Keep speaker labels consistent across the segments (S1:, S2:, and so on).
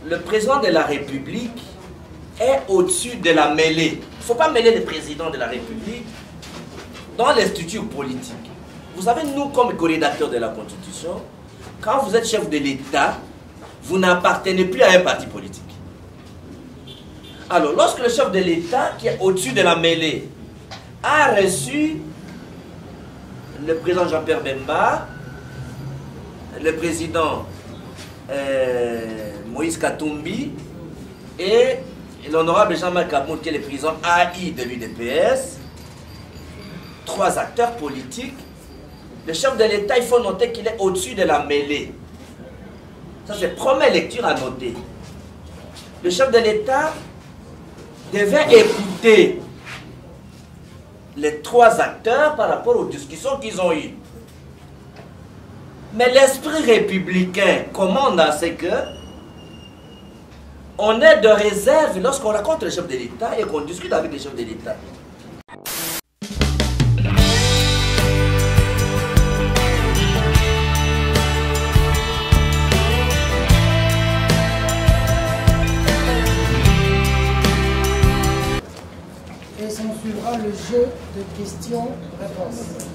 S1: le président de la République est au-dessus de la mêlée. Il ne faut pas mêler le président de la République dans les structures politiques. Vous savez, nous, comme co-rédacteurs de la Constitution, quand vous êtes chef de l'État, vous n'appartenez plus à un parti politique. Alors, lorsque le chef de l'État, qui est au-dessus de la mêlée, a reçu le président Jean-Pierre Bemba, le président Moïse Katumbi et l'honorable Jean-Marc Kamoun, qui est le président AI de l'UDPS, 3 acteurs politiques. Le chef de l'État, il faut noter qu'il est au-dessus de la mêlée. Ça, c'est première lecture à noter. Le chef de l'État devait écouter les 3 acteurs par rapport aux discussions qu'ils ont eues. Mais l'esprit républicain commande à ce que on ait de réserve lorsqu'on rencontre le chef de l'État et qu'on discute avec le chef de l'État.
S2: Et s'en suivra le jeu de questions-réponses.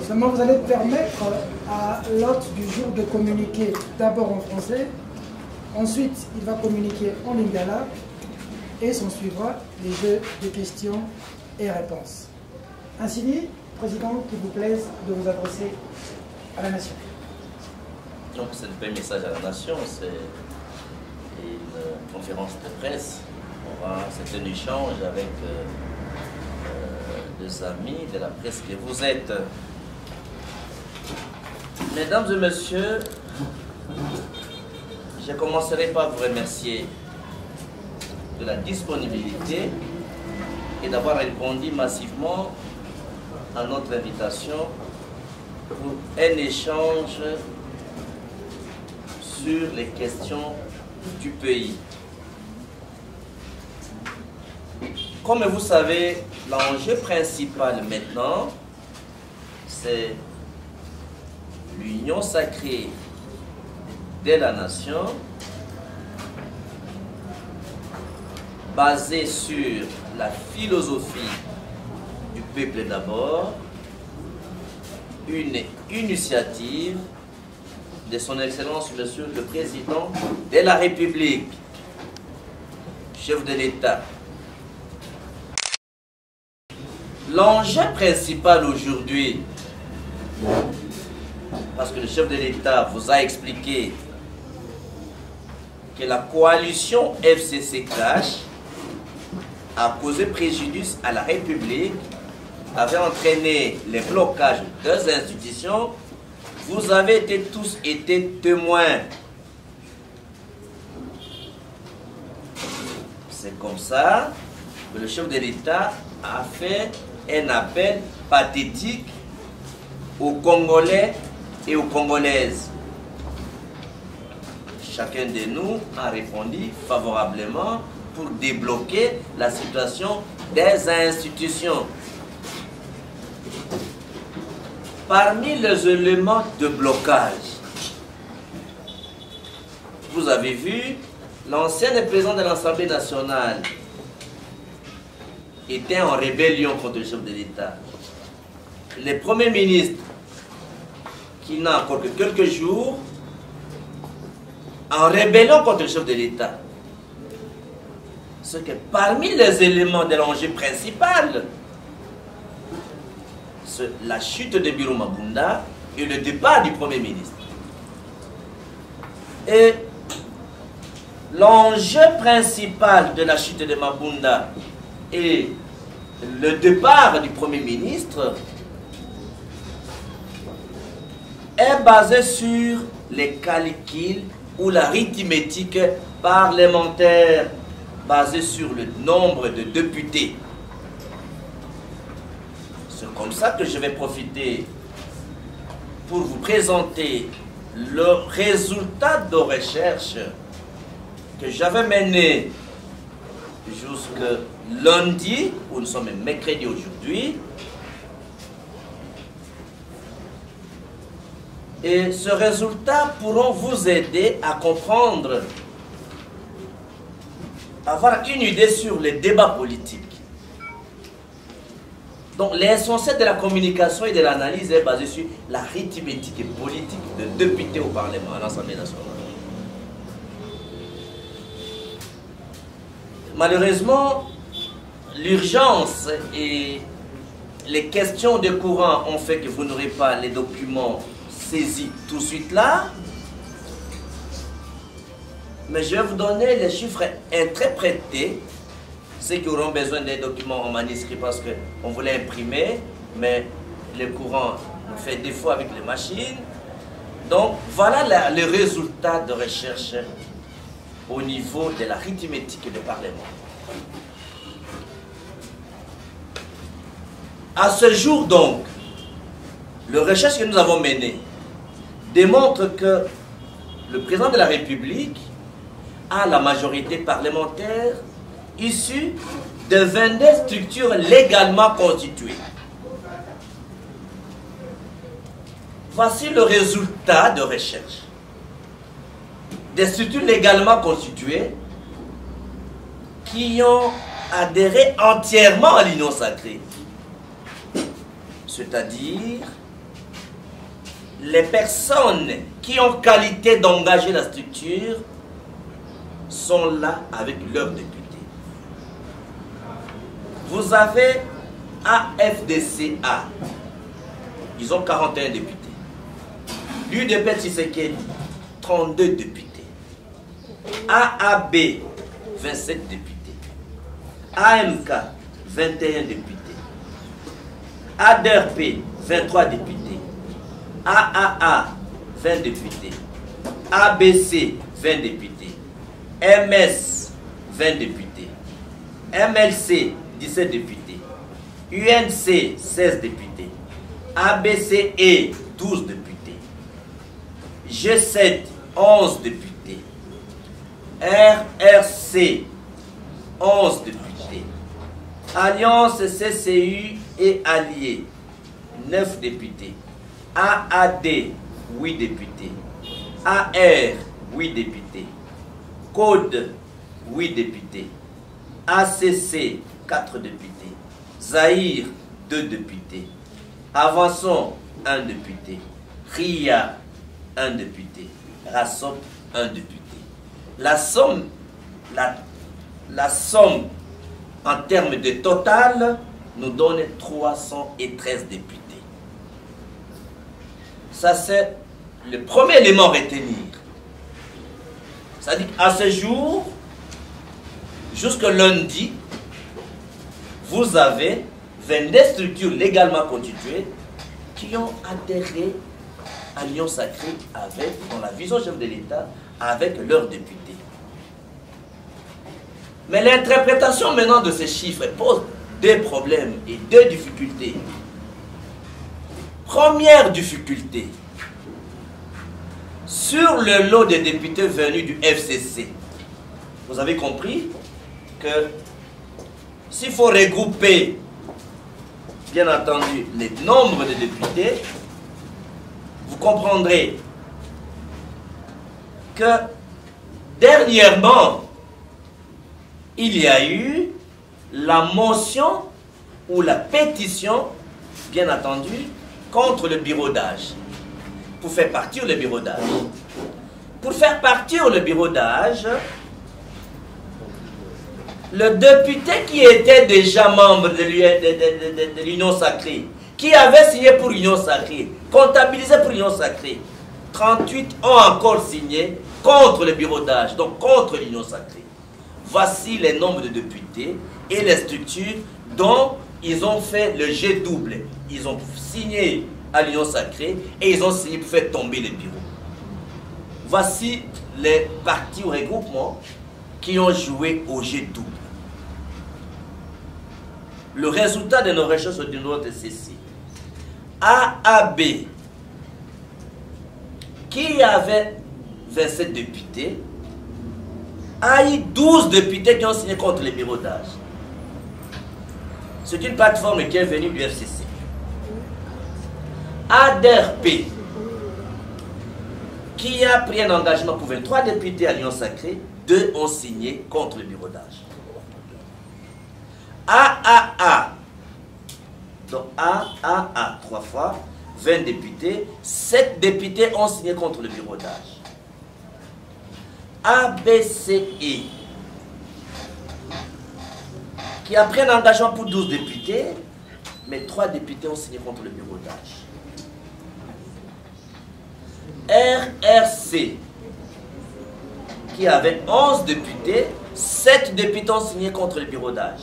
S2: Seulement, vous allez permettre à l'hôte du jour de communiquer d'abord en français, ensuite il va communiquer en lingala, et s'en suivra les jeux de questions et réponses. Ainsi dit, Président, qu'il vous plaise de vous adresser à la nation.
S1: Donc, ce n'est pas un message à la nation, c'est une conférence de presse. C'est un échange avec des amis de la presse que vous êtes. Mesdames et messieurs, je commencerai par vous remercier de la disponibilité et d'avoir répondu massivement à notre invitation pour un échange sur les questions du pays. Comme vous savez, l'enjeu principal maintenant, c'est l'union sacrée de la nation, basée sur la philosophie du peuple d'abord, une initiative de son Excellence Monsieur le Président de la République, chef de l'État. L'enjeu principal aujourd'hui, parce que le chef de l'État vous a expliqué que la coalition FCC-Cash a causé préjudice à la République, avait entraîné les blocages de 2 institutions, vous avez tous été témoins. C'est comme ça que le chef de l'État a fait un appel pathétique aux Congolais et aux Congolaises. Chacun de nous a répondu favorablement pour débloquer la situation des institutions. Parmi les éléments de blocage, vous avez vu, l'ancien président de l'Assemblée nationale était en rébellion contre le chef de l'État. Le Premier ministre, qui n'a encore que quelques jours, en rébellion contre le chef de l'État. Ce que parmi les éléments de l'enjeu principal, c'est la chute de Birou Mabunda et le départ du Premier ministre. Et l'enjeu principal de la chute de Mabunda et le départ du Premier ministre est basé sur les calculs ou l'arithmétique parlementaire basée sur le nombre de députés. C'est comme ça que je vais profiter pour vous présenter le résultat de recherche que j'avais mené jusqu'à lundi, où nous sommes mercredi aujourd'hui. Et ce résultat pourront vous aider à comprendre avoir une idée sur les débats politiques. Donc l'essentiel de la communication et de l'analyse est basé sur l'arithmétique politique de députés au Parlement, à l'Assemblée nationale. Malheureusement, l'urgence et les questions de courant ont fait que vous n'aurez pas les documents saisis tout de suite là. Mais je vais vous donner les chiffres interprétés. Ceux qui auront besoin des documents en manuscrit parce qu'on voulait imprimer, mais le courant fait défaut avec les machines. Donc voilà le résultat de recherche au niveau de l'arithmétique du Parlement. À ce jour donc, la recherche que nous avons menée démontre que le président de la République a la majorité parlementaire issue de 22 structures légalement constituées. Voici le résultat de recherche. Des structures légalement constituées qui ont adhéré entièrement à l'union sacrée. C'est-à-dire les personnes qui ont qualité d'engager la structure sont là avec leurs députés. Vous avez AFDCA, ils ont 41 députés. L'UDP Tshisekedi, 32 députés. AAB, 27 députés. AMK, 21 députés. ADRP, 23 députés. AAA, 20 députés. ABC, 20 députés. MS, 20 députés. MLC, 17 députés. UNC, 16 députés. ABCE, 12 députés. G7, 11 députés. RRC, 11 députés. Alliance CCU et Alliés, 9 députés. AAD, 8 députés. AR, 8 députés. Code, 8 députés. ACC, 4 députés. Zahir, 2 députés. Avançons, 1 député. RIA, 1 député. RASOP, 1 député. La somme en termes de total nous donne 313 députés. Ça, c'est le premier élément à retenir. C'est-à-dire qu'à ce jour, jusque lundi, vous avez 22 structures légalement constituées qui ont adhéré à l'Union sacrée avec, dans la vision chef de l'État, avec leurs députés. Mais l'interprétation maintenant de ces chiffres pose deux problèmes et deux difficultés. Première difficulté, sur le lot des députés venus du FCC, vous avez compris que s'il faut regrouper, bien entendu, les nombres de députés, vous comprendrez que dernièrement, il y a eu la motion ou la pétition, bien entendu, contre le bureau d'âge, pour faire partir le bureau d'âge. Pour faire partir le bureau d'âge, le député qui était déjà membre de l'Union sacrée, qui avait signé pour l'Union sacrée, comptabilisé pour l'Union sacrée, 38 ont encore signé contre le bureau d'âge, donc contre l'Union sacrée. Voici les nombres de députés et les structures dont ils ont fait le jet double. Ils ont signé à l'Union sacrée et ils ont signé pour faire tomber les bureaux. Voici les partis ou regroupements qui ont joué au jet double. Le résultat de nos recherches de notre est ceci. AAB, qui avait 27 députés, a eu 12 députés qui ont signé contre les bureaux d'âge. C'est une plateforme qui est venue du FCC. ADRP, qui a pris un engagement pour 23 députés à l'Union sacrée, 2 ont signé contre le bureau d'âge. AAA, donc AAA, 3 fois, 20 députés, 7 députés ont signé contre le bureau d'âge. ABCE, qui a pris un engagement pour 12 députés, mais 3 députés ont signé contre le bureau d'âge. RRC, qui avait 11 députés, 7 députés ont signé contre le bureau d'âge.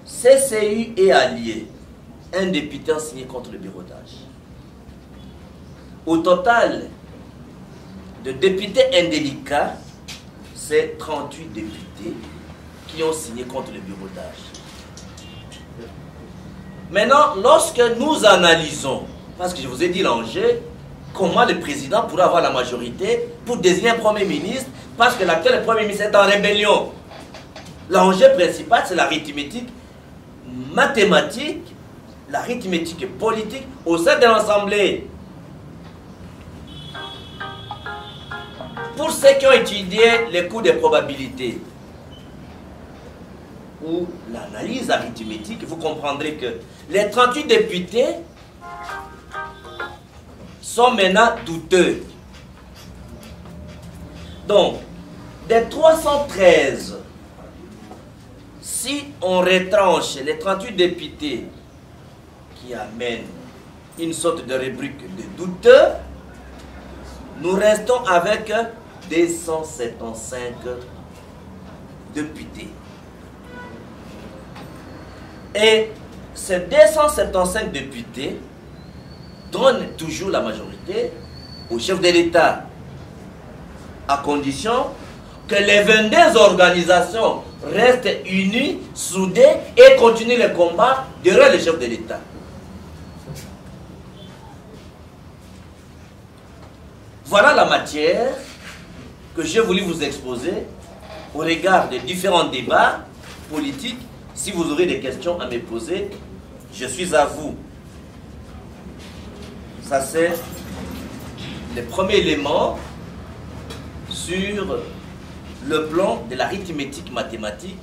S1: CCU et alliés, 1 député a signé contre le bureau d'âge. Au total, de députés indélicats, c'est 38 députés qui ont signé contre le bureau d'âge. Maintenant, lorsque nous analysons, parce que je vous ai dit l'enjeu, comment le président pourrait avoir la majorité pour désigner un Premier ministre, parce que l'actuel Premier ministre est en rébellion. L'enjeu principal, c'est l'arithmétique mathématique, l'arithmétique politique au sein de l'Assemblée. Pour ceux qui ont étudié les cours des probabilités ou l'analyse arithmétique, vous comprendrez que les 38 députés sont maintenant douteux. Donc, des 313, si on retranche les 38 députés qui amènent une sorte de rubrique de douteux, nous restons avec 275 députés. Et ces 275 députés donnent toujours la majorité au chef de l'État, à condition que les 22 organisations restent unies, soudées et continuent le combat derrière le chef de l'État. Voilà la matière que j'ai voulu vous exposer au regard des différents débats politiques. Si vous aurez des questions à me poser, je suis à vous. Ça, c'est le premier élément sur le plan de l'arithmétique mathématique,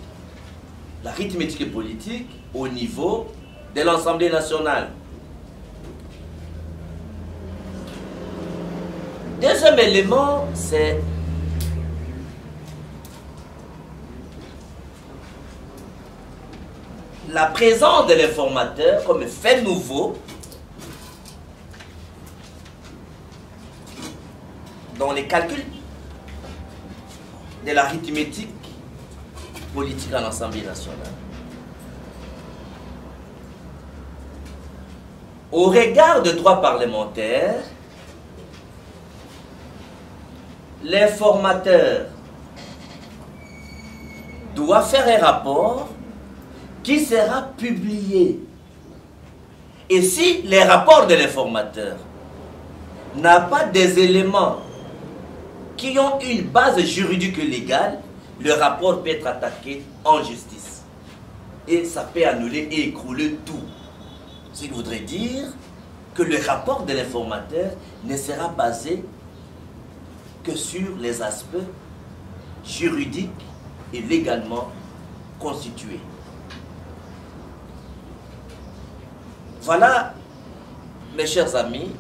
S1: l'arithmétique politique au niveau de l'Assemblée nationale. Deuxième élément, c'est la présence de l'informateur comme fait nouveau dans les calculs de l'arithmétique politique à l'Assemblée nationale. Au regard de droit parlementaire, l'informateur doit faire un rapport qui sera publié. Et si les rapports de l'informateur n'a pas des éléments qui ont une base juridique légale, le rapport peut être attaqué en justice. Et ça peut annuler et écrouler tout. Ce qui voudrait dire que le rapport de l'informateur ne sera basé que sur les aspects juridiques et légalement constitués. Voilà, mes chers amis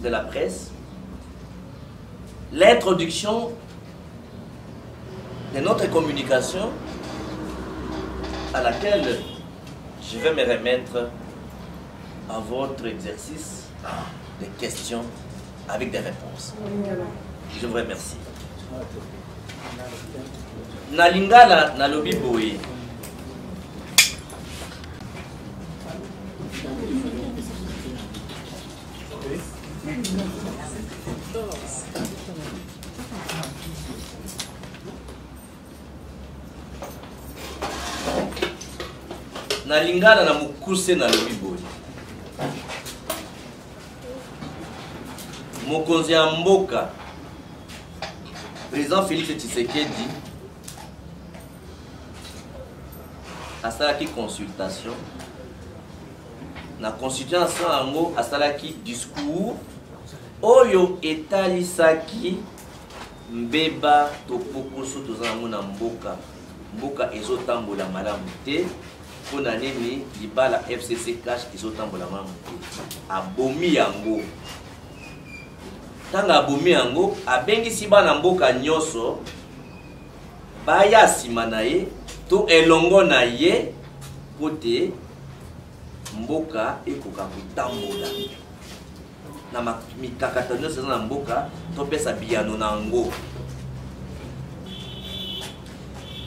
S1: de la presse, l'introduction de notre communication à laquelle je vais me remettre à votre exercice de questions avec des réponses. Je vous remercie. Nalingala nalobi boye. Nalingala na mukuse nalobi boye. Mokonzi ya mboka président Félix Tshisekedi asalaki consultation. Na consultation yango asalaki discours oyo etalisaki mbeba topukusu tozango na mboka mboka ezotambola malamu te mpona nini libala FCC cash ezotambola malamu te abomi yango tanga abomi yango abengisi bana mboka nyonso baya nsima na ye to elongo na ye po te mboka ekoka kotambola na mikakata nyonso eza na mboka topesa biyano na yango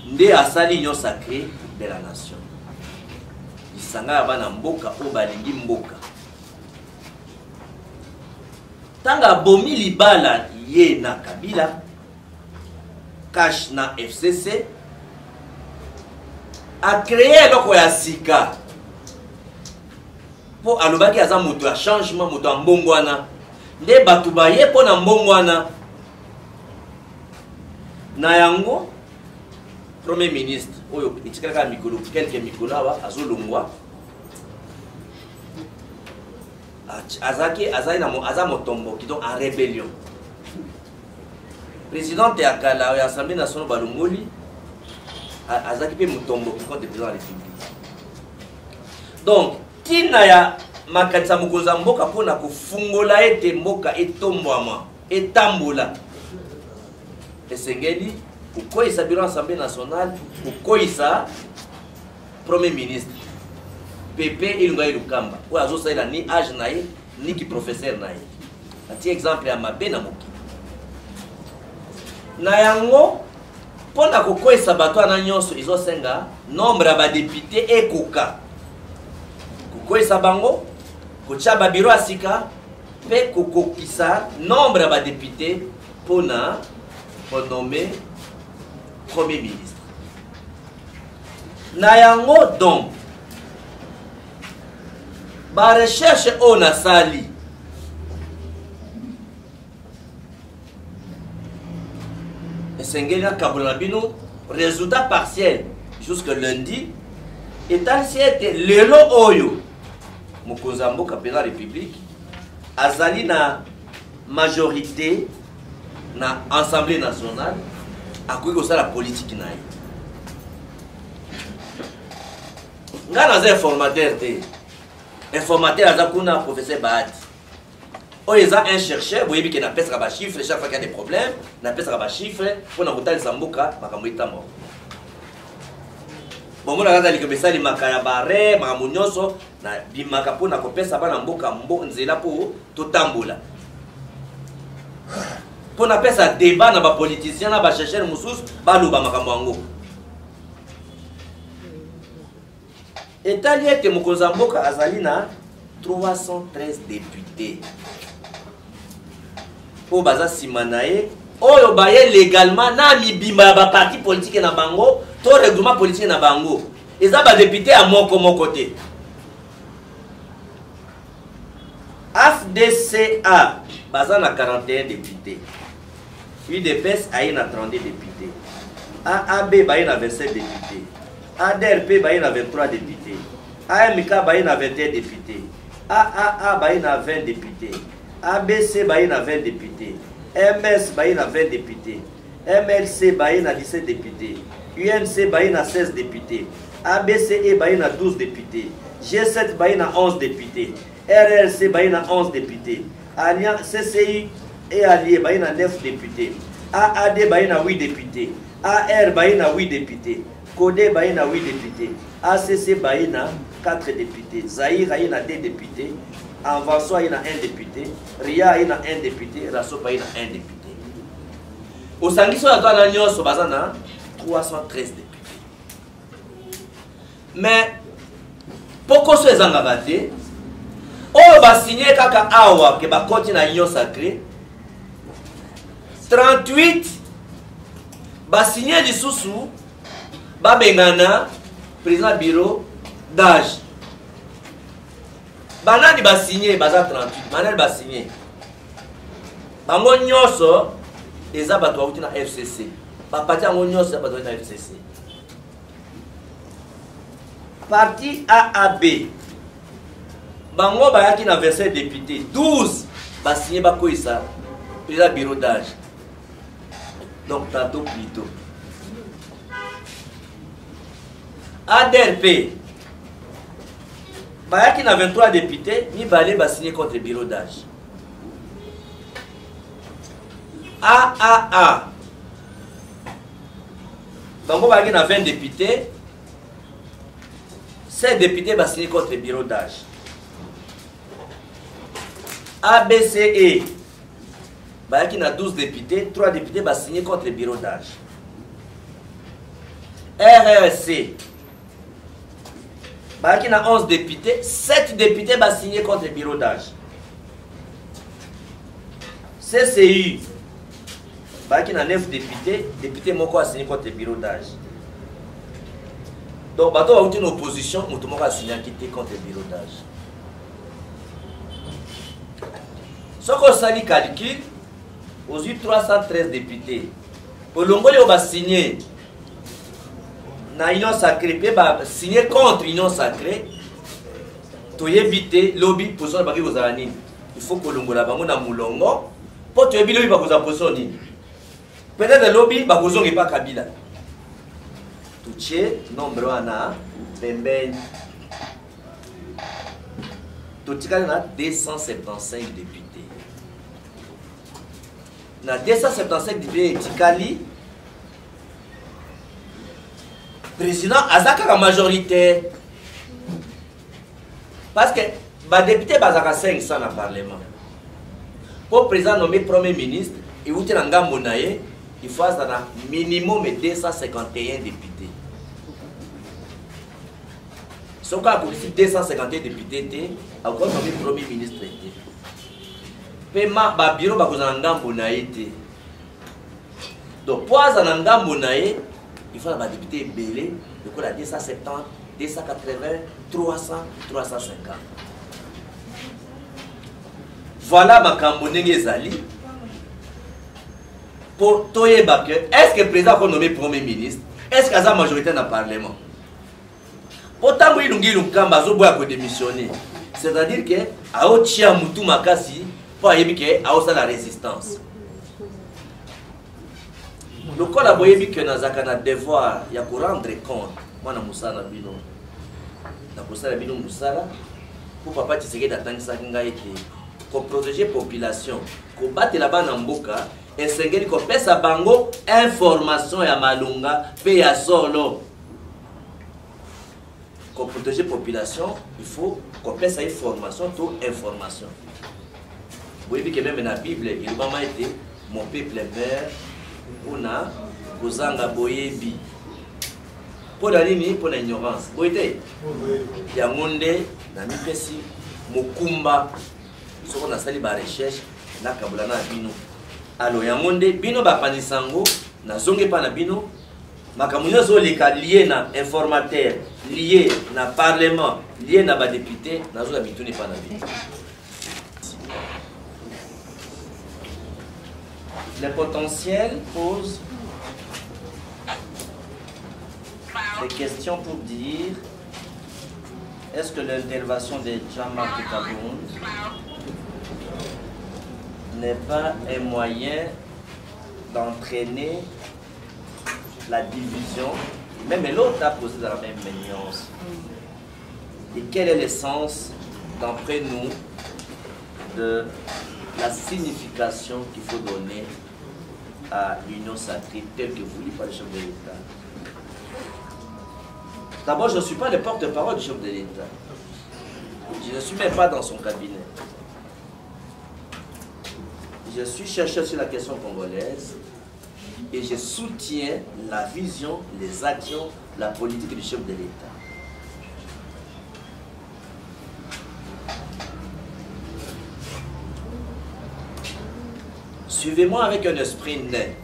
S1: nde asali union sacrée de la nation lisanga ya bana mboka oyo balingi mboka tanga abomi libala ye na Kabila cash na FCC a créé eloko ya sika po alobaki aza moto ya changement moto ya mbongwana nde bato baye mpo na mbongwana na yango premier ministre oyo etikalaka mikolo quelques mikolo awa azolongwa aza motomboki donc en rébellion présidente ya kala ya assemblée nationale balongoli azaki mpe motomboki contre président de la république donc tina ya makanisa mokonzi ya mboka mpona kofungola ete mboka etombwama etambola esengeli kokoyisa biro assemblée nationale kokoyisa premier ministre pepe ilunga ilukamba oyo azosalela ni age na ye ni ki professeur na ye atie exemple ya mabe na mokili na yango mpona kokoyisa bato wana nyonso ezosenga nombre ya badepute ekoka kokoyisa bango kotia babiro ya sika mpe kokokisa nombre ya badepute mpona konome premier ministre na yango donc barecherche oyo nasali esengeli nakabola na bino résultat partiel jusque lundi etalisi ete lelo oyo mokonzi ya mboka mpenza république azali na majorité na assemblée nationale akoki kosala politique na ye nga naza informateur te informateur aza kuna professeur Bahati oyo eza un chercheur boyebi ke napesaka bachiffre chaque fois qu'il y a des problèmes napesaka bachiffre mpona kotalisa mboka makambo etamo bomona kaka likambo esalimaka ya bare makambo nyonso na bimaka mpona kopesa bana mboka nzela mpo totambola mpona pesa débat na bapoliticien na bachercheur mosusu baloba makambo yango etali ete mokonzi ya mboka azali na 313 députés oyo baza nsima na ye oyo baye légalement na mibimba ya baparti politique na bango to règlement politique na bango eza badepute ya moko te AFDCA baza na 41 députés UDPS aye na 32 députés AAB baye na 27 députés ADRP baye na 23 députés AMK baye na 21 députés AAA baye na 20 députés ABC baye na 20 députés MS baye na 20 députés MLC baye na 17 députés UNC baye na 16 députés ABCE baye na 12 députés G7 baye na 11 députés RLC baye na 11 députés Alliance CCI et Allié baye na 9 députés AAD baye na 8 députés AR baye na 8 députés CODE baye na 8 députés ACC baye na 4 députés Zaïre baye na 2 députés Anvanso baye na 1 député RIA baye na 1 député Rasso baye na 1 député osangiso ya twana nyonso baza na 313 députés mais pokoso ezangaka te oyo basigné kaka awa ke bakoti na union sacrée 38 basigné lisusu babengana président bureau d'âge banani basigné baza 38 banani basigné bango nyonso eza bato bauti na FCC bapati yango nyonso eza bato bauti na FCC parti AAB bango bayaki na 27 députés 12 signé Bakoïsa, président bureau d'âge. Donc, tantôt plutôt. ADRP, qui a 23 députés, il va signer contre le bureau d'âge. AAA, donc il y a 20 députés, 7 députés vont signer contre le bureau d'âge. ABCE, il y a 12 députés, 3 députés vont signer contre le bureau d'âge. RRC, il y a 11 députés, 7 députés vont signer contre le bureau d'âge. CCU, il y a 9 députés, députés vont signer contre le bureau d'âge. Donc, il y a une opposition, il va signer contre le bureau d'âge. Ce qu'on s'est calcul, aux 313 députés, pour l'Ongolais, on va signer dans l'Union sacrée, signer contre l'Union sacrée, pour éviter lobby pour ça, il faut que l'Ongolais va moulongo, pour éviter lobby pour la position. Peut-être le lobby va pas Kabila. Touché, nombre 1, Pemben. Touché, il y a 275 députés. Dans 275 députés, Tikali, président Azaka majorité. Parce que les députés Bazaka 500 dans le Parlement. Pour le président nommer Premier ministre, il faut un minimum de 251 députés. Si on a 251 députés, il faut nommer Premier ministre. Pema ba bureau ba kozanga mbonaïté. Donc pour azanga mbonaï, il faut ba député belé de quoi la 270, 280, 300, 350. Voilà ma cambonenge zali. Pour toyeba que est-ce que le président va nommer premier ministre? Est-ce qu'il y a une majorité dans le Parlement? Pourtant il lungamba zo boya ko démissionner. C'est-à-dire que a otia mutu makasi pour éviter la résistance. Le col a boyebi que nous avons un devoir de rendre compte. Moi, je suis pour papa Tshisekedi d'attendre ça pour protéger la population, pour battre la bande en boca et s'engager pour faire sa bango information ya malunga pe ya solo. Pour protéger la population, il faut qu'on fasse information, toute information. Vous voyez que même dans la Bible, il a été mon peuple père, on a Kozanga Boyebi. Pour la ligne, pour l'ignorance. Vous voyez, il y a un monde, dans le pays, Mokumba, ce qu'on a sali la recherche, na Kabulana Bino. Alors, il y a un monde, Bino Bapanisango, na Zonge Panabino, Makamunya Zoleka lié na informateur, lié na parlement, lié na ba député, na Zola Bitouni Panabino. Le potentiel pose des questions pour dire est-ce que l'intervention de Jean-Marc Kaboun n'est pas un moyen d'entraîner la division, même l'autre a posé dans la même nuance. Et quel est le sens, d'après nous, de la signification qu'il faut donner à l'union sacrée telle que voulue par le chef de l'État? D'abord, je ne suis pas le porte-parole du chef de l'État. Je ne suis même pas dans son cabinet. Je suis chercheur sur la question congolaise et je soutiens la vision, les actions, la politique du chef de l'État. Suivez-moi avec un esprit net.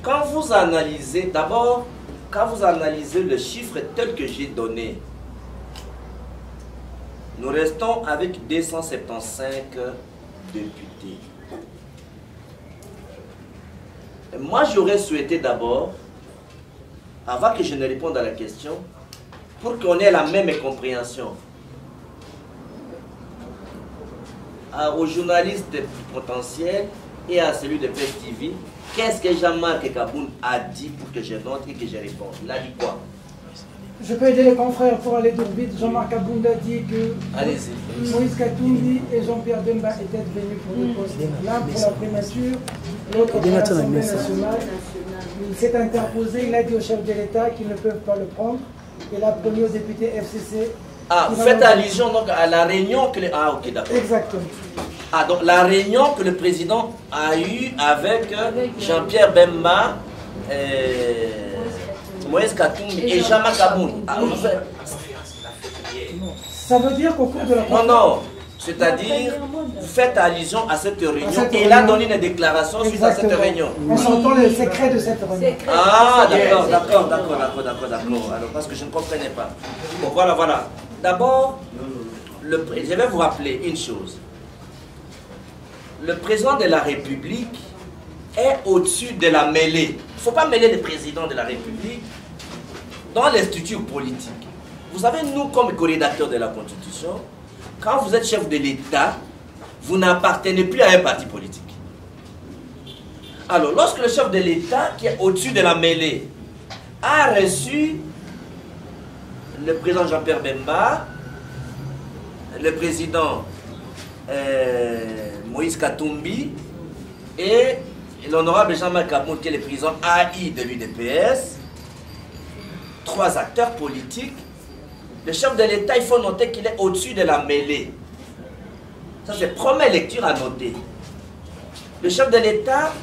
S1: Quand vous analysez, d'abord, quand vous analysez le chiffre tel que j'ai donné, nous restons avec 275 députés. Et moi, j'aurais souhaité d'abord, avant que je ne réponde à la question, pour qu'on ait la même compréhension, aux journalistes potentiels et à celui de PES TV, qu'est-ce que Jean-Marc Kaboun a dit pour que je note et que je réponde? Il a dit quoi?
S2: Je peux aider les confrères pour aller dur vite. Jean-Marc Kaboun a dit que Moïse Katumbi et Jean-Pierre Bemba étaient venus pour le poste. L'un pour la primature, l'autre pour l'Assemblée nationale. Il s'est interposé, il a dit au chef de l'État qu'ils ne peuvent pas le prendre. Il a promis aux députés FCC.
S1: Ah, vous faites allusion donc à la réunion que... Ah, ok, d'accord.
S2: Exactement.
S1: Ah, donc la réunion que le président a eue avec Jean-Pierre Bemba, Moïse Katumbi et Jean-Marc Kaboun. Ah,
S2: ça veut dire qu'au cours de la...
S1: Non, non. C'est-à-dire, vous faites allusion à cette réunion et il a donné une déclaration suite à cette réunion.
S2: On s'entend le secret de cette réunion.
S1: Ah, d'accord. Alors, parce que je ne comprenais pas. Bon, voilà. D'abord, je vais vous rappeler une chose. Le président de la République est au-dessus de la mêlée. Il ne faut pas mêler le président de la République dans les structures politiques. Vous savez, nous, comme co-rédacteurs de la Constitution, quand vous êtes chef de l'État, vous n'appartenez plus à un parti politique. Alors, lorsque le chef de l'État, qui est au-dessus de la mêlée, a reçu le président Jean-Pierre Bemba, le président Moïse Katumbi et l'honorable Jean-Marc Kaboun, qui est le président AI de l'UDPS, 3 acteurs politiques. Le chef de l'État, il faut noter qu'il est au-dessus de la mêlée. Ça, c'est première lecture à noter. Le chef de l'État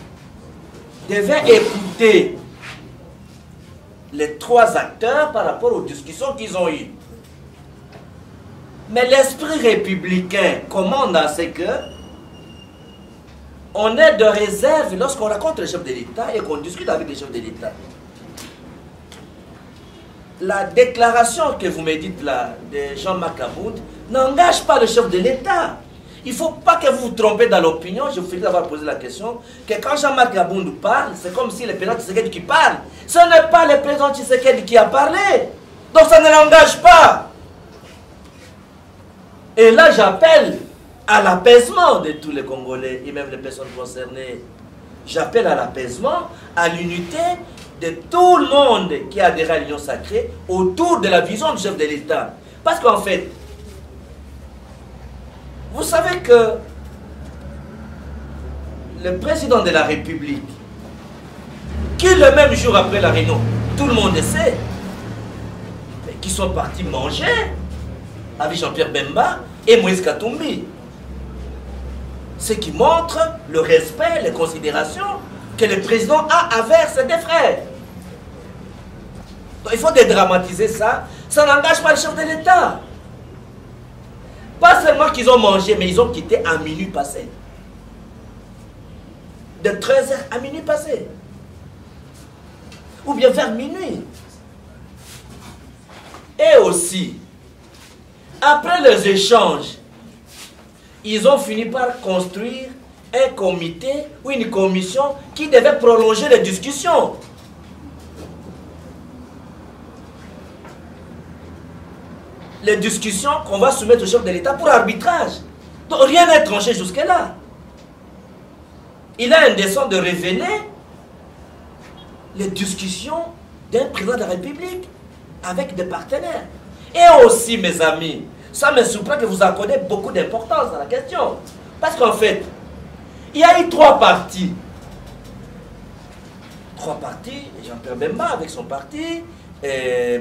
S1: devait écouter les 3 acteurs par rapport aux discussions qu'ils ont eues. Mais l'esprit républicain commande à ce que on est de réserve lorsqu'on rencontre le chef de l'État et qu'on discute avec le chef de l'État. La déclaration que vous me dites là de Jean-Marc Kaboun n'engage pas le chef de l'État. Il ne faut pas que vous vous trompez dans l'opinion. Je vous félicite d'avoir posé la question. Que quand Jean-Marc Kaboun parle, c'est comme si le président Tshisekedi qui parle. Ce n'est pas le président Tshisekedi qui a parlé. Donc ça ne l'engage pas. Et là, j'appelle à l'apaisement de tous les Congolais et même les personnes concernées. J'appelle à l'apaisement, à l'unité de tout le monde qui a adhéré à l'Union sacrée autour de la vision du chef de l'État. Parce qu'en fait, vous savez que le président de la République, qui le même jour après la réunion, tout le monde sait, qui sont partis manger avec Jean-Pierre Bemba et Moïse Katumbi. Ce qui montre le respect, les considérations que le président a envers ses deux frères. Donc il faut dédramatiser ça. Ça n'engage pas le chef de l'État. Pas seulement qu'ils ont mangé, mais ils ont quitté à minuit passé. De 13h à minuit passé. Ou bien vers minuit. Et aussi, après les échanges, ils ont fini par construire un comité ou une commission qui devait prolonger les discussions. Les discussions qu'on va soumettre au chef de l'État pour arbitrage. Donc rien n'est tranché jusque-là. Il a indécent de révéler les discussions d'un président de la République avec des partenaires. Et aussi, mes amis, ça me surprend que vous accordez beaucoup d'importance à la question. Parce qu'en fait, il y a eu 3 partis. 3 partis, Jean-Pierre Bemba avec son parti,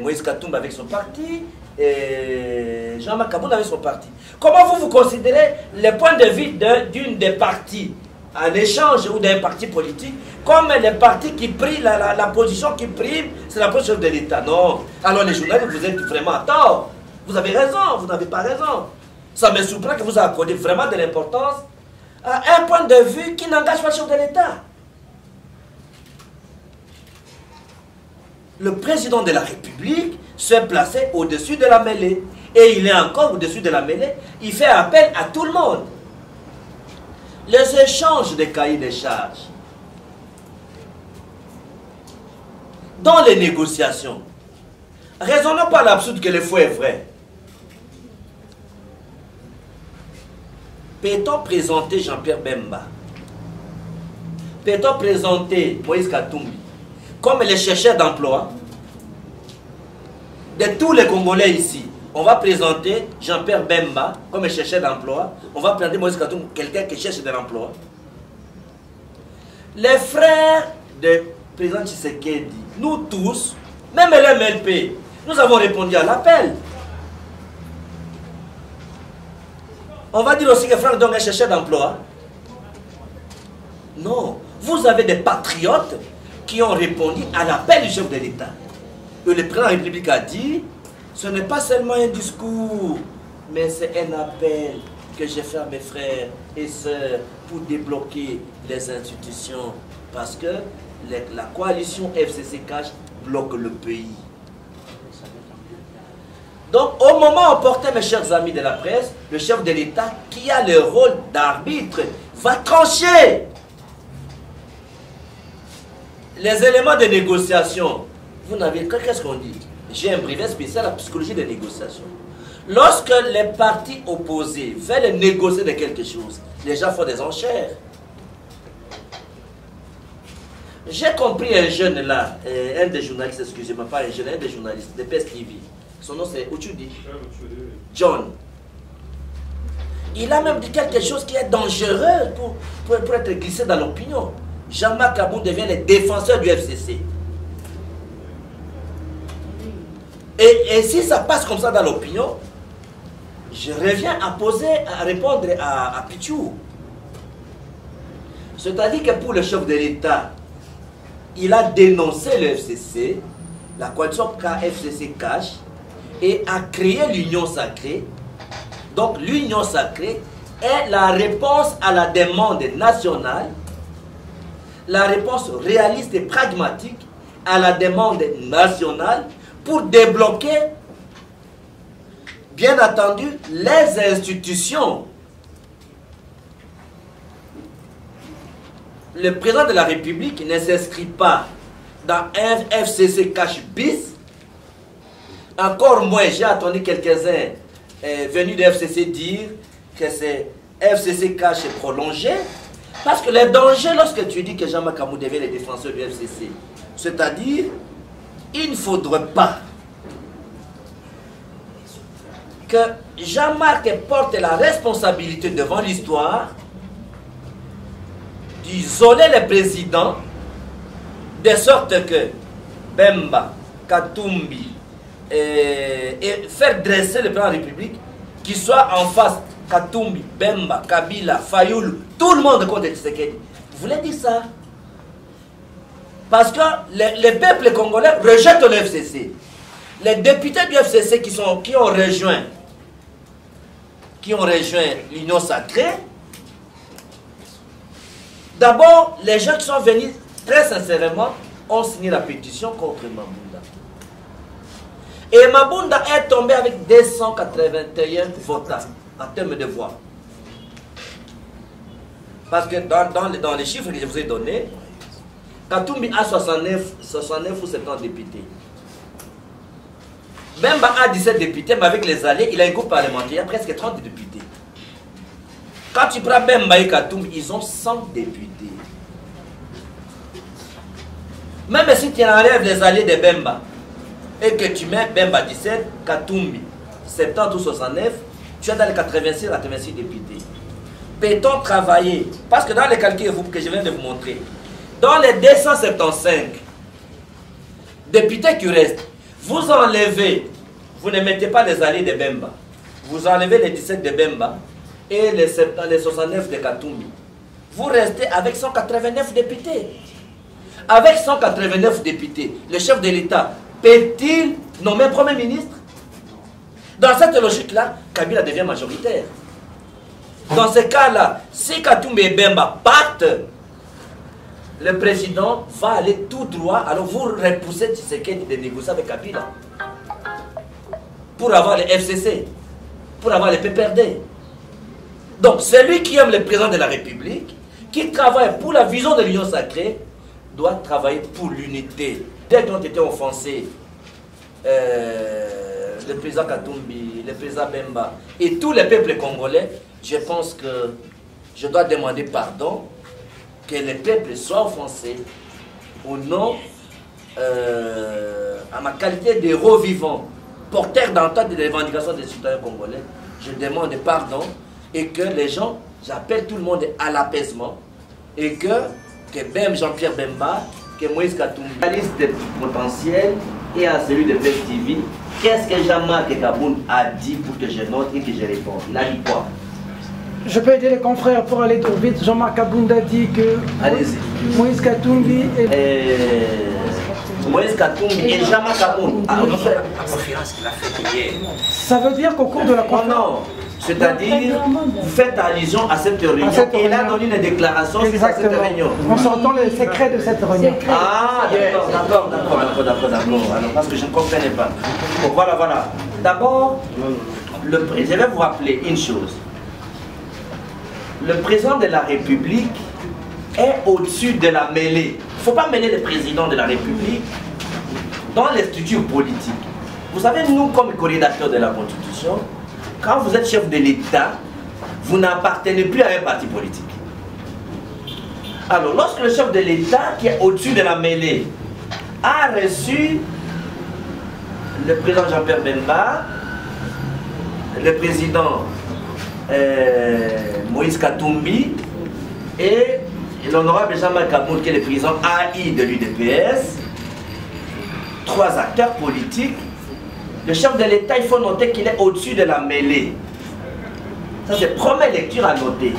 S1: Moïse Katumbi avec son parti, et Jean-Marc Kaboun avec son parti. Comment vous considérez les points de vue d'une des parties à l'échange ou d'un parti politique comme les partis qui prient, la position qui prime, c'est la position de l'État? Non. Alors les journalistes, vous êtes vraiment à tort. Vous avez raison, vous n'avez pas raison. Ça me surprend que vous accordez vraiment de l'importance à un point de vue qui n'engage pas le chef de l'État. Le président de la République s'est placé au-dessus de la mêlée. Et il est encore au-dessus de la mêlée. Il fait appel à tout le monde. Les échanges de cahiers de charges, dans les négociations, raisonnons pas l'absurde que le faux est vrai. peut-on présenter Jean-Pierre Bemba? Peut-on présenter Moïse Katumbi comme les chercheurs d'emploi de tous les Congolais ici? On va présenter Jean-Pierre Bemba comme un chercheur d'emploi. On va présenter Moïse Katumbi, quelqu'un qui cherche de l'emploi. Les frères de président Tshisekedi, nous tous, même l'MLP, nous avons répondu à l'appel. On va dire aussi que Franck Dong est chercheur d'emploi. Non. Vous avez des patriotes qui ont répondu à l'appel du chef de l'État. Et le président de la République a dit, ce n'est pas seulement un discours, mais c'est un appel que j'ai fait à mes frères et sœurs pour débloquer les institutions. Parce que la coalition FCC-Cash bloque le pays. Donc, au moment opportun, mes chers amis de la presse, le chef de l'État, qui a le rôle d'arbitre, va trancher les éléments de négociation. Vous n'avez qu'est-ce qu'on dit? J'ai un brevet spécial à la psychologie des négociations. Lorsque les partis opposés veulent négocier de quelque chose, les gens font des enchères. J'ai compris un jeune là, un des journalistes, excusez-moi, pas un jeune, un des journalistes de PES TV. Son nom c'est Uchudi. John. Il a même dit quelque chose qui est dangereux pour être glissé dans l'opinion. Jean-Marc Kaboun devient le défenseur du FCC. Et si ça passe comme ça dans l'opinion, je reviens à répondre à Pichou. C'est-à-dire que pour le chef de l'État, il a dénoncé le FCC, la coalition KFCC-Cash, et a créé l'Union Sacrée. Donc l'Union Sacrée est la réponse à la demande nationale, la réponse réaliste et pragmatique à la demande nationale pour débloquer, bien entendu, les institutions. Le président de la République ne s'inscrit pas dans un FCC Cash bis. Encore moins, j'ai attendu quelques-uns venus de FCC dire que c'est FCC Cash est prolongé. Parce que le danger, lorsque tu dis que Jean-Marc Kaboun devient le défenseur du FCC, c'est-à-dire, il ne faudrait pas que Jean-Marc porte la responsabilité devant l'histoire d'isoler les présidents de sorte que Bemba, Katumbi et faire dresser le président de la République qui soit en face Katumbi, Bemba, Kabila, Fayoulou, tout le monde contre Tshisekedi. Vous voulez dire ça? Parce que les peuples congolais rejettent le FCC. Les députés du FCC qui ont rejoint l'Union Sacrée, d'abord, les gens qui sont venus très sincèrement ont signé la pétition contre Mabunda. Et Mabunda est tombé avec 281 votants en termes de voix. Parce que dans les chiffres que je vous ai donnés, Katumbi a 69 ou 70 députés. Bemba a 17 députés, mais avec les alliés, il a un groupe parlementaire, il y a presque 30 députés. Quand tu prends Bemba et Katumbi, ils ont 100 députés. Même si tu enlèves les alliés de Bemba, et que tu mets Bemba 17, Katumbi 70 ou 69, tu es dans les 86 députés. Peut-on travailler? Parce que dans les calculs que je viens de vous montrer, dans les 275 députés qui restent, vous enlevez, vous ne mettez pas les alliés de Bemba, vous enlevez les 17 de Bemba et les 69 de Katumbi. Vous restez avec 189 députés. Avec 189 députés, le chef de l'État peut-il nommer un Premier ministre? Dans cette logique-là, Kabila devient majoritaire. Dans ce cas-là, si Katumbi et Bemba partent, le président va aller tout droit, alors vous repoussez Tshisekedi de négocier avec Kabila pour avoir les FCC, pour avoir les PPRD. Donc, celui qui aime le président de la République, qui travaille pour la vision de l'Union Sacrée, doit travailler pour l'unité. Dès qu'ils ont été offensés, le président Katumbi, le président Bemba et tous les peuples congolais, je pense que je dois demander pardon, que le peuple soit offensé au nom, à ma qualité d'héros vivant, porteur d'entente des revendications des citoyens congolais. Je demande pardon et que les gens, j'appelle tout le monde à l'apaisement et que même Jean-Pierre Bemba, que Moïse Katumbi, la liste potentielle et à celui de PES-TV, qu'est-ce que Jean-Marc Kaboun a dit pour que je note et que je réponde? Il a dit quoi?
S2: Je peux aider les confrères pour aller trop vite. Jean-Marc Kaboun a dit que Moïse Katumbi et...
S1: Moïse Katumbi et Jean-Marc Kaboun.
S2: Ça veut dire qu'au cours de la conférence...
S1: Non, c'est-à-dire, vous faites allusion à cette réunion. Et il a donné une déclaration sur cette réunion.
S2: On s'entend les secrets de cette réunion.
S1: Ah, d'accord. Alors, parce que je ne comprenais pas. Bon, voilà. D'abord, je vais vous rappeler une chose. Le président de la République est au-dessus de la mêlée. Il ne faut pas mêler le président de la République dans les structures politiques. Vous savez, nous, comme co-rédacteurs de la Constitution, quand vous êtes chef de l'État, vous n'appartenez plus à un parti politique. Alors, lorsque le chef de l'État, qui est au-dessus de la mêlée, a reçu le président Jean-Pierre Bemba, le président Moïse Katumbi et l'honorable Jean-Marc Kaboun, qui est le président AI de l'UDPS, 3 acteurs politiques, le chef de l'État, il faut noter qu'il est au-dessus de la mêlée. Ça, c'est première lecture à noter.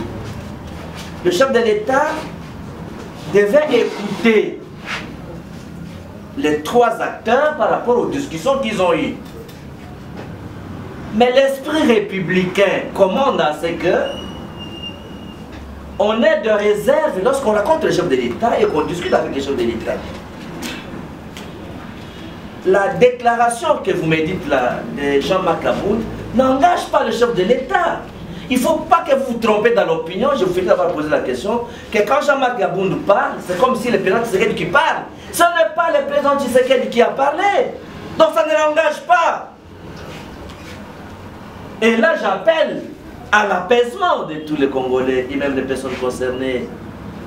S1: Le chef de l'État devait écouter les 3 acteurs par rapport aux discussions qu'ils ont eues. Mais l'esprit républicain commande à ce que on ait de réserve lorsqu'on rencontre le chef de l'État et qu'on discute avec le chef de l'État. La déclaration que vous me dites là de Jean-Marc Kaboun n'engage pas le chef de l'État. Il ne faut pas que vous vous trompez dans l'opinion. Je vous fais d'avoir posé la question que quand Jean-Marc Kaboun nous parle, c'est comme si le président Tshisekedi qui parle. Ce n'est pas le président Tshisekedi qui a parlé. Donc ça ne l'engage pas. Et là, j'appelle à l'apaisement de tous les Congolais et même des personnes concernées.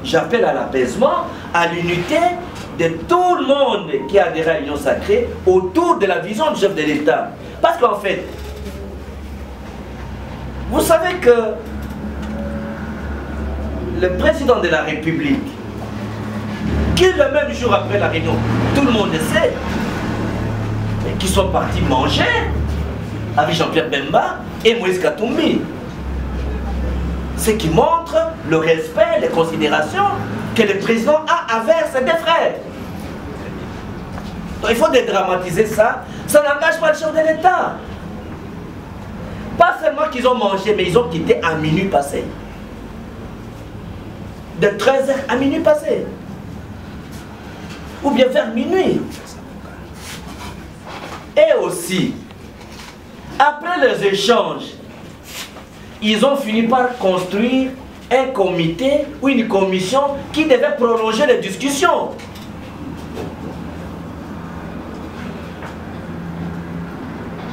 S1: J'appelle à l'apaisement, à l'unité de tout le monde qui a adhéré à l'Union sacrée autour de la vision du chef de l'État. Parce qu'en fait, vous savez que le président de la République, qui le même jour après la réunion, tout le monde le sait, et qui sont partis manger avec Jean-Pierre Bemba et Moïse Katumbi. Ce qui montre le respect, les considérations que le président a envers ses 2 frères. Donc il faut dédramatiser ça. Ça n'engage pas le chef de l'État. Pas seulement qu'ils ont mangé, mais ils ont quitté à minuit passé. De 13h à minuit passé. Ou bien vers minuit. Et aussi, après les échanges, ils ont fini par construire un comité ou une commission qui devait prolonger les discussions.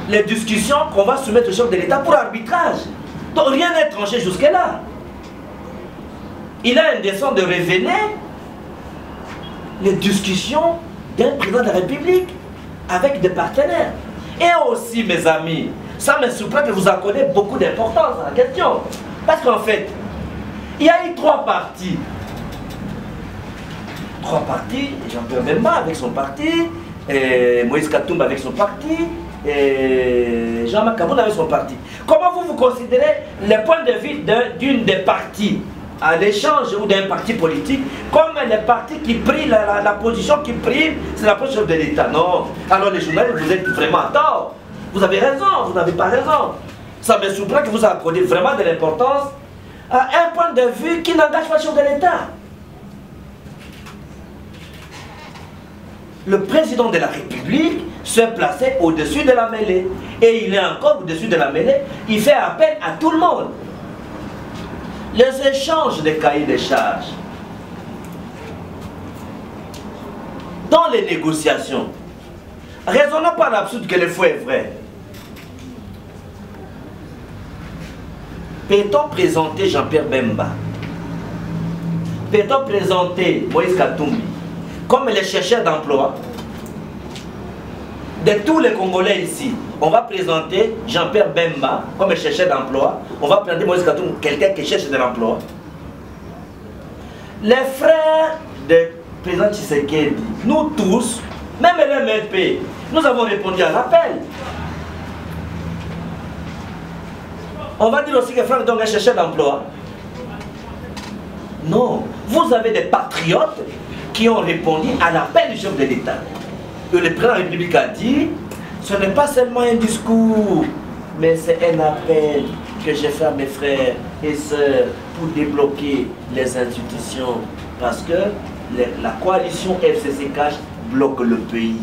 S1: Les discussions qu'on va soumettre au chef de l'État pour arbitrage. Donc rien n'est tranché jusque-là. Il a indécent de révéler les discussions d'un président de la République avec des partenaires. Et aussi, mes amis, ça me surprend que vous accordez beaucoup d'importance à la question. Parce qu'en fait, il y a eu 3 partis. 3 partis, Jean-Pierre Bemba avec son parti, et Moïse Katumbi avec son parti, et Jean-Marc Kaboun avec son parti. Comment vous considérez les points de vue d'une des parties à l'échange ou d'un parti politique comme les partis qui prient, la position qui prime, c'est la position de l'État? Non. Alors les journalistes, vous êtes vraiment à tort. Vous avez raison, vous n'avez pas raison. Ça me surprend que vous accordez vraiment de l'importance à un point de vue qui n'engage pas le chef de l'État. Le président de la République se plaçait au-dessus de la mêlée. Et il est encore au-dessus de la mêlée. Il fait appel à tout le monde. Les échanges de cahiers de charges, dans les négociations, raisonnons par l'absurde que le faux est vrai. Peut-on présenter Jean-Pierre Bemba? Peut-on présenter Moïse Katumbi comme les chercheurs d'emploi? De tous les Congolais ici, on va présenter Jean-Pierre Bemba comme chercheur d'emploi. On va présenter Moïse Katumbi, quelqu'un qui cherche de l'emploi. Les frères de président Tshisekedi, nous tous, même le MLP, nous avons répondu à l'appel. On va dire aussi que Franck Dong est chercheur d'emploi. Non, vous avez des patriotes qui ont répondu à l'appel du chef de l'État. Et le président de la République a dit, ce n'est pas seulement un discours, mais c'est un appel que j'ai fait à mes frères et sœurs pour débloquer les institutions. Parce que la coalition FCC Cash bloque le pays.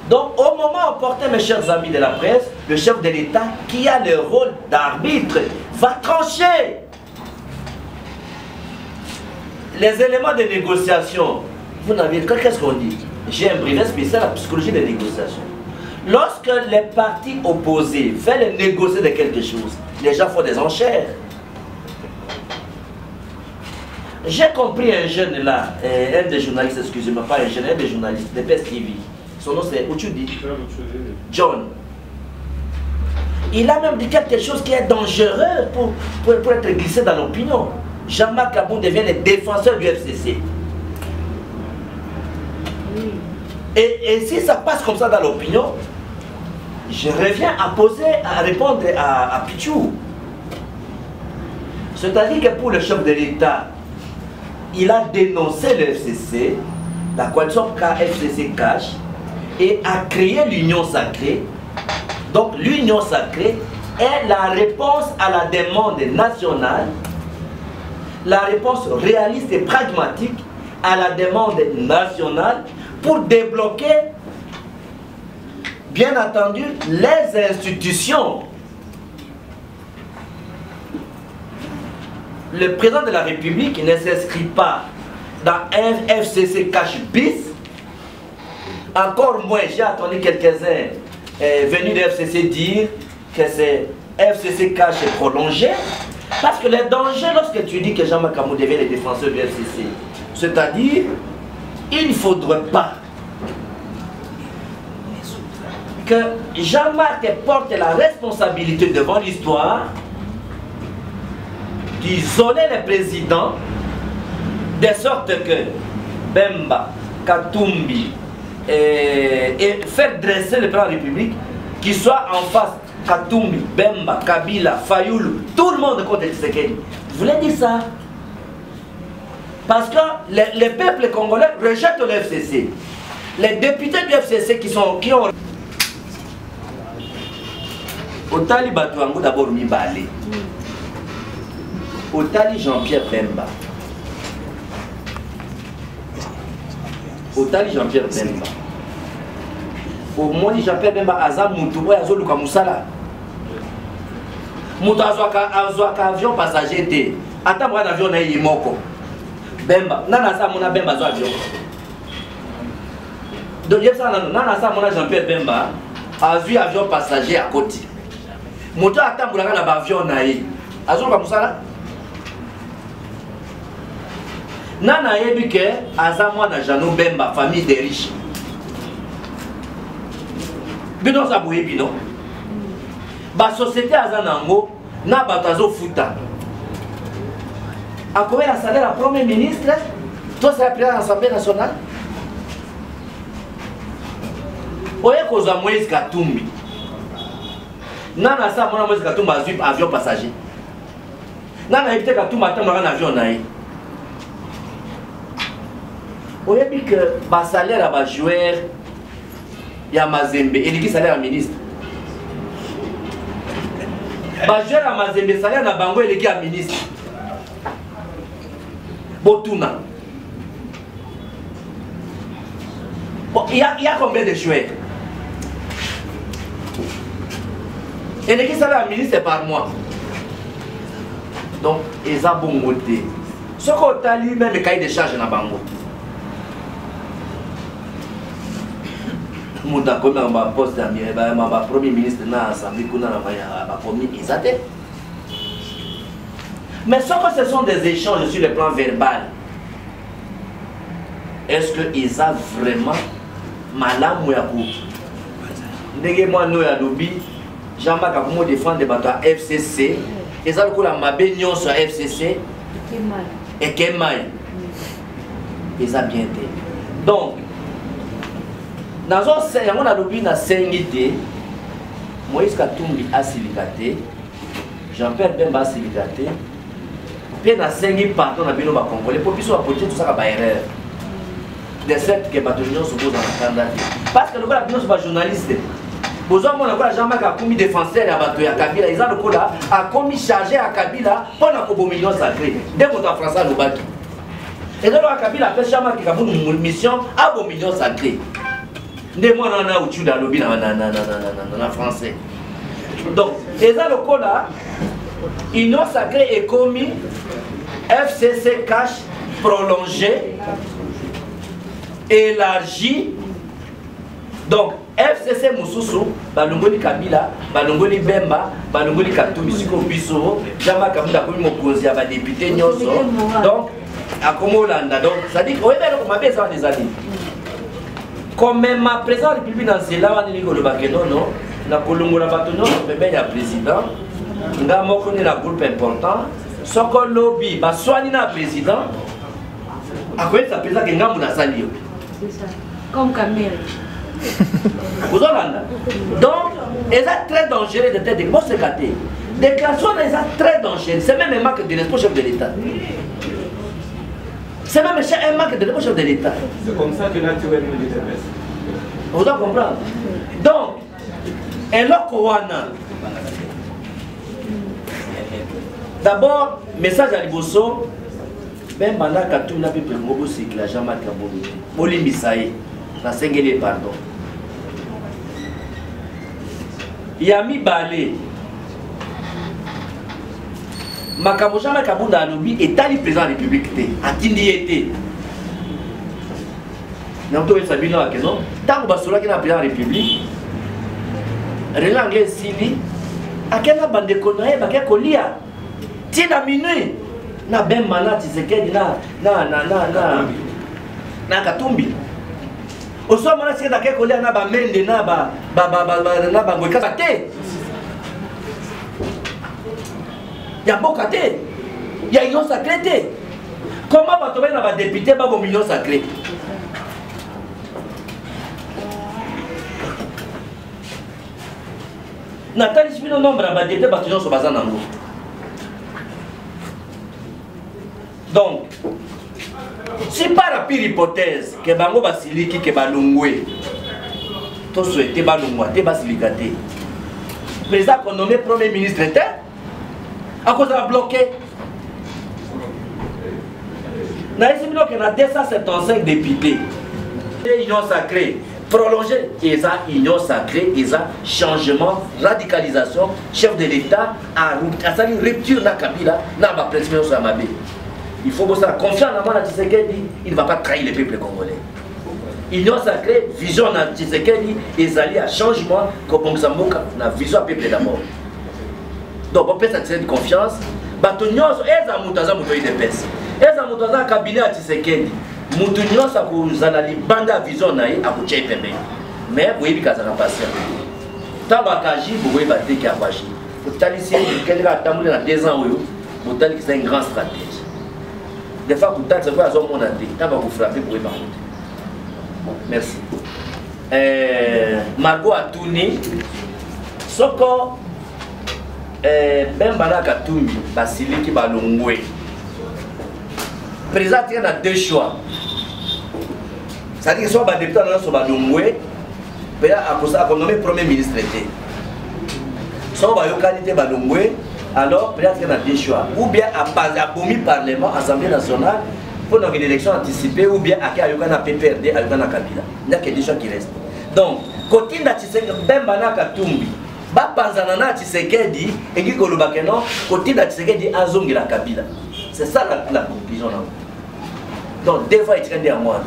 S1: Donc au moment opportun, mes chers amis de la presse, le chef de l'État, qui a le rôle d'arbitre, va trancher. Les éléments de négociation, vous n'avez qu'est-ce qu'on dit? J'ai un brevet spécial à la psychologie des négociations. Lorsque les partis opposés veulent négocier de quelque chose, les gens font des enchères. J'ai compris un jeune là, un des journalistes, excusez-moi, pas un jeune, un des journalistes de PSTV. Son nom c'est Uchudi. John. Il a même dit quelque chose qui est dangereux pour être glissé dans l'opinion. Jean-Marc Kabou devient le défenseur du FCC. Et si ça passe comme ça dans l'opinion, je reviens à répondre à Pichou. C'est-à-dire que pour le chef de l'État, il a dénoncé le FCC, la coalition FCC Cash, et a créé l'Union Sacrée. Donc l'Union Sacrée est la réponse à la demande nationale, la réponse réaliste et pragmatique à la demande nationale pour débloquer, bien entendu, les institutions. Le président de la République ne s'inscrit pas dans un FCC Cash bis. Encore moins, j'ai entendu quelques-uns venus de FCC dire que c'est FCC Cash est prolongé. Parce que les dangers, lorsque tu dis que Jean-Marc Kabou devient le défenseur du FCC, c'est-à-dire, il ne faudrait pas que Jean-Marc porte la responsabilité devant l'histoire d'isoler les présidents de sorte que Bemba, Katumbi et faire dresser le président de la République qui soit en face Katumbi, Bemba, Kabila, Fayoulou, tout le monde contre Tshisekedi. Vous voulez dire ça? Parce que les peuples congolais rejettent le FCC. Les députés du FCC qui ont... Otali Batouangou d'abord mis balé. Otali Jean-Pierre Bemba. Otali Jean-Pierre Bemba. Au moins Jean-Pierre Bemba Azam Moutou Azoluka Moussala. Moutou Azwaka avion passager té. Attends moi avion na yimoko. Bemba. Nana sa mona Bemba zo avion. Donc nana sa mona Jean-Pierre Bemba a vu avion passager à côté. Moutou attend pour na avion na yi. Azoluka Moussala. Nana yebi ke azamwa na Janou Bemba famille des riches. Bino sa boye bino. Ba société azanango na batazo futa. A combien la salaire à premier ministre? Toi c'est la présidente de l'Assemblée nationale. Oye kozwa Moïse Katumbi. Nana sa mona Moïse Katumbi azui avion passager. Nana évité Katumbi attendre un avion naï. Oye bi que ba salaire à ba joueur ya Mazembe et qui salaire à ministre. Ba joueur à Mazembe salaire na bango et qui à ministre. Botuna. Bon, il y a combien de joueurs? Et qui salaire à ministre par mois. Donc, ils ont bon côté. Ce qu'on a lu même le cahier de charge na bango. Mouta comme un poste ma premier ministre na assemblée qu'on a commis exact. Mais sauf que ce sont des échanges sur le plan verbal. Est-ce que ils ont vraiment malam ou yakou? Ndege moi no ya lobi Jean-Marc a comment défendre des bateaux FCC. Ils ont le la mabé nyon sur FCC. Et Kemai. Ils ont bien été. Donc dans un on a lobi na sengité. Moïse Katumbi a silicaté. Jean-Pierre Bemba a silicaté. Puis na sengi pardon na bino ba congolais pour biso apporter tout ça ka ba erreur. De cette que bateau nyon se pose dans la candidature. Parce que le gars bino sont journaliste. Besoin mon encore Jean-Marc a commis défenseur à bateau ya Kabila, ils ont le là a commis chargé à Kabila pour na kobo million sacré. Dès qu'on a français no baki. Et donc Kabila fait Jean-Marc qui a une mission à bon million sacré. Ndé moi na outu dans lobby na français. Donc, ils ont le là union sacrée est commis FCC cash prolongé élargi. Donc FCC Moussoussou, Balongoli Kabila, Balongoli Bemba, Balongoli Katumbi Siko Biso, Jean-Marc Kabila comme Mokozi à député Nyoso. Donc à Komolanda. Donc ça dit que oui mais on m'a besoin des années. Comme même ma présidente de la République dans ce là on dit que le Bakeno non, na Kolongo la Batono on peut bien président. Nga moko ni la groupe important. Soko lobby ba soigner na président. A quoi ça président que ngamu na sali.
S3: C'est ça. Comme Kamel.
S1: Vous entendez? Donc, ils sont très dangereux de tête de bon secrétaire. Déclaration ils sont très dangereux. C'est même un manque de respect chef de l'État. C'est même un manque de respect chef de l'État.
S4: C'est comme ça que naturellement les DPS.
S1: Vous allez comprendre? Donc, et là Kowana. D'abord, message à Liboso. Ben Banda Katou n'a plus de mots c'est que la Jean-Marc Kabou. Moli Misaï. Na sengeli pardon. Yami Balé. Makambo Jean-Marc Kabunda alobi état du président de la République té. Atindi été. N'importe où Sabino a que non. Tant que Basola qui est président de la République. Relangue Sili. A quelle bande konaye ba ke kolia. Tina minuit. Na ben malati Tshisekedi na Katumbi. Au soir, je suis d'accord avec na ba mende na ba ngweka te. Ya boka te. Ya union sacrée te. Comment va tomber na ba député ba bon million sacré? Nathalie Spino nombre ba député ba toujours so bazana ngo. Donc si par la pire hypothèse que Bango Basiliki que Balungwe, tout souhaité Balungwa, te Basilikate, le président qu'on nommé premier ministre était, à cause de la bloqué. Nous avons 275 députés. Union sacrée, prolongée, et ça, union sacrée, et ça, changement, radicalisation, chef de l'État, à rupture dans Kabila, dans ma pression sur Amabé. Il faut que ça confiance dans la Tshisekedi, il ne va pas trahir le peuple congolais. Union sacrée, vision dans Tshisekedi, ils allaient à changement, comme Zamboka, la vision du peuple d'abord. Donc, on peut s'attirer de confiance. Batonyoso, eza mutaza mutoyi de pes. Eza mutaza cabinet à Tshisekedi. Mutunyoso akuzana libanda vision naye akuchei pembe. Mais vous voyez kaza patient. Tant bakaji, vous voyez baté qui a baji. Vous talissez quelqu'un tambour dans 2 ans où vous talissez que c'est un grand stratège. Des fois, vous taxez quoi à son monde entier. Quand vous frappez, vous pouvez pas monter. Merci. Margot a tourné. Soko Bembana Katumbi, Basiliki Balongwe. Président il y a 2 choix. C'est-à-dire que soit député dans Balongwe, mais à cause de nommé premier ministre était. Soit qualité Balongwe. Alors, peut-être qu'il y a 2 choix. Ou bien à Bomi Parlement, Assemblée nationale, pour une élection anticipée, ou bien à Kayogana PPRD, à Yogana Kabila. Il n'y a que 2 choix qui restent. Donc, côté de Tshisekedi, Bembana Katumbi, Bapanzanana Tshisekedi, et qui Kolobakeno, côté de Tshisekedi, Azongi la Kabila. C'est ça la conclusion. Donc, 2 fois, il tient à moi.